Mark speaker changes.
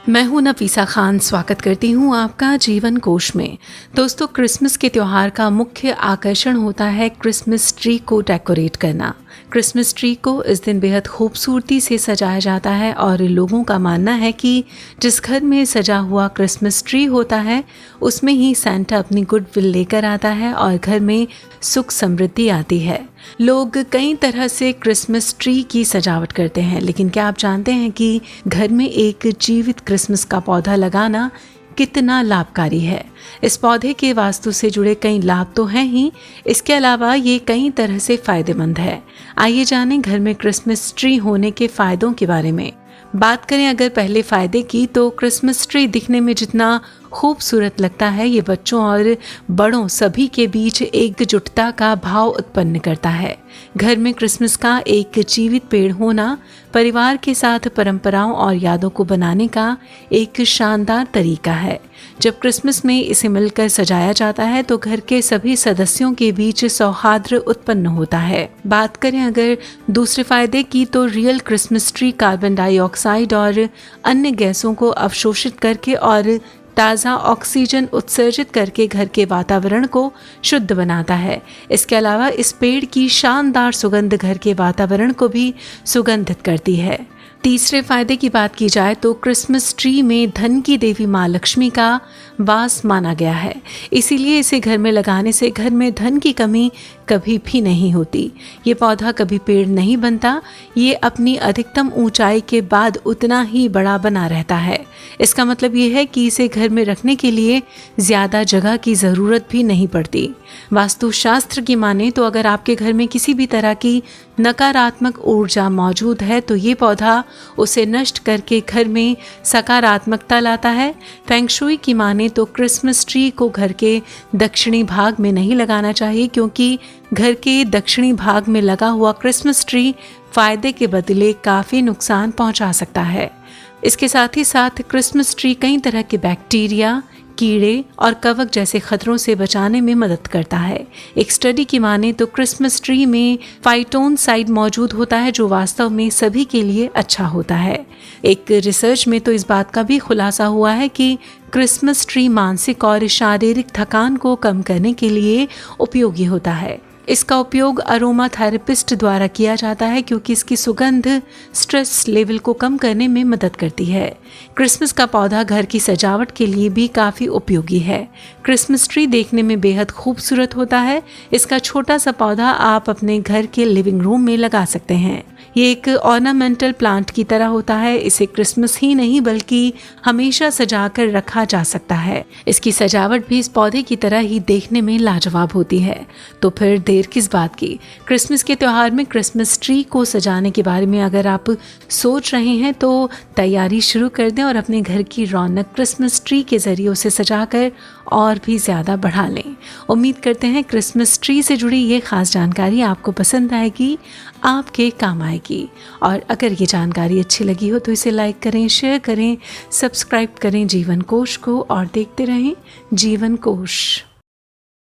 Speaker 1: मैं हूं नफीसा खान, स्वागत करती हूं आपका जीवन कोश में। दोस्तों, क्रिसमस के त्यौहार का मुख्य आकर्षण होता है क्रिसमस ट्री को डेकोरेट करना। क्रिसमस ट्री को इस दिन बेहद खूबसूरती से सजाया जाता है और लोगों का मानना है कि जिस घर में सजा हुआ क्रिसमस ट्री होता है उसमें ही सैंटा अपनी गुडविल लेकर आता है और घर में सुख समृद्धि आती है। लोग कई तरह से क्रिसमस ट्री की सजावट करते हैं, लेकिन क्या आप जानते हैं कि घर में एक जीवित क्रिसमस का पौधा लगाना कितना लाभकारी है। इस पौधे के वास्तु से जुड़े कई लाभ तो हैं ही, इसके अलावा ये कई तरह से फायदेमंद है। आइए जानें घर में क्रिसमस ट्री होने के फायदों के बारे में। बात करें अगर पहले फायदे की, तो क्रिसमस ट्री दिखने में जितना खूबसूरत लगता है, ये बच्चों और बड़ों सभी के बीच एकजुटता का भाव उत्पन्न करता है। घर में क्रिसमस का एक जीवित पेड़ होना परिवार के साथ परंपराओं और यादों को बनाने का एक शानदार तरीका है। जब क्रिसमस में इसे मिलकर सजाया जाता है तो घर के सभी सदस्यों के बीच सौहार्द उत्पन्न होता है। बात करें अगर दूसरे फायदे की, तो real Christmas tree carbon dioxide और अन्य गैसों को अवशोषित करके और ताज़ा ऑक्सीजन उत्सर्जित करके घर के वातावरण को शुद्ध बनाता है। इसके अलावा इस पेड़ की शानदार सुगंध घर के वातावरण को भी सुगंधित करती है। तीसरे फायदे की बात की जाए तो क्रिसमस ट्री में धन की देवी माँ लक्ष्मी का वास माना गया है, इसीलिए इसे घर में लगाने से घर में धन की कमी कभी भी नहीं होती। ये पौधा कभी पेड़ नहीं बनता, ये अपनी अधिकतम ऊंचाई के बाद उतना ही बड़ा बना रहता है। इसका मतलब ये है कि इसे घर में रखने के लिए ज़्यादा जगह की ज़रूरत भी नहीं पड़ती। वास्तुशास्त्र की माने तो अगर आपके घर में किसी भी तरह की नकारात्मक ऊर्जा मौजूद है तो ये पौधा उसे नष्ट करके घर में सकारात्मकता लाता है। फेंग शुई की माने तो क्रिसमस ट्री को घर के दक्षिणी भाग में नहीं लगाना चाहिए, क्योंकि घर के दक्षिणी भाग में लगा हुआ क्रिसमस ट्री फायदे के बदले काफ़ी नुकसान पहुंचा सकता है। इसके साथ ही साथ क्रिसमस ट्री कई तरह के बैक्टीरिया, कीड़े और कवक जैसे खतरों से बचाने में मदद करता है। एक स्टडी की माने तो क्रिसमस ट्री में फाइटोनसाइड मौजूद होता है, जो वास्तव में सभी के लिए अच्छा होता है। एक रिसर्च में तो इस बात का भी खुलासा हुआ है कि क्रिसमस ट्री मानसिक और शारीरिक थकान को कम करने के लिए उपयोगी होता है। इसका उपयोग अरोमा थेरेपिस्ट द्वारा किया जाता है, क्योंकि इसकी सुगंध स्ट्रेस लेवल को कम करने में मदद करती है। क्रिसमस का पौधा घर की सजावट के लिए भी काफ़ी उपयोगी है। क्रिसमस ट्री देखने में बेहद खूबसूरत होता है। इसका छोटा सा पौधा आप अपने घर के लिविंग रूम में लगा सकते हैं। ये एक ऑर्नामेंटल प्लांट की तरह होता है। इसे क्रिसमस ही नहीं बल्कि हमेशा सजाकर रखा जा सकता है। इसकी सजावट भी इस पौधे की तरह ही देखने में लाजवाब होती है। तो फिर देर किस बात की? क्रिसमस के त्यौहार में क्रिसमस ट्री को सजाने के बारे में अगर आप सोच रहे हैं तो तैयारी शुरू कर दें और अपने घर की रौनक क्रिसमस ट्री के जरिए उसे सजाकर और भी ज़्यादा बढ़ा लें। उम्मीद करते हैं क्रिसमस ट्री से जुड़ी ये खास जानकारी आपको पसंद आएगी, आपके काम आएगी। और अगर ये जानकारी अच्छी लगी हो तो इसे लाइक करें, शेयर करें, सब्सक्राइब करें जीवन कोश को और देखते रहें जीवन कोश।